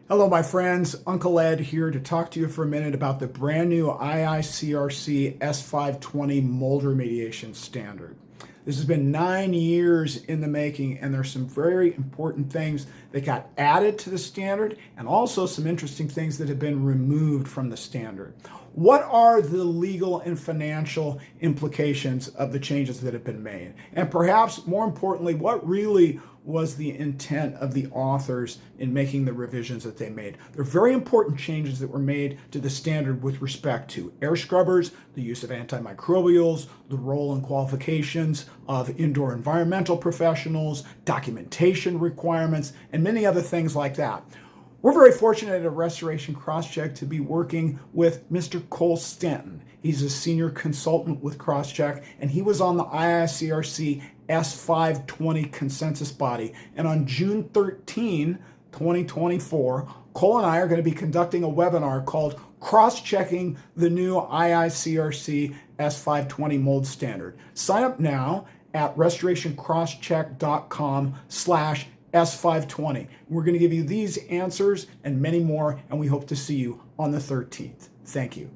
Hello, my friends. Uncle Ed here to talk to you for a minute about the brand new IICRC S520 Mold Remediation Standard. This has been 9 years in the making, and there's some very important things that got added to the standard and also some interesting things that have been removed from the standard. What are the legal and financial implications of the changes that have been made? And perhaps more importantly, what really was the intent of the authors in making the revisions that they made? They're very important changes that were made to the standard with respect to air scrubbers, the use of antimicrobials, the role and qualifications of indoor environmental professionals, documentation requirements, and many other things like that. We're very fortunate at Restoration CrossCheck to be working with Mr. Cole Stanton. He's a senior consultant with CrossCheck, and he was on the IICRC S520 Consensus Body. And on June 13, 2024, Cole and I are going to be conducting a webinar called CrossChecking the new IICRC S520 Mold Standard. Sign up now at restorationcrosscheck.com/S520. We're going to give you these answers and many more, and we hope to see you on the 13th. Thank you.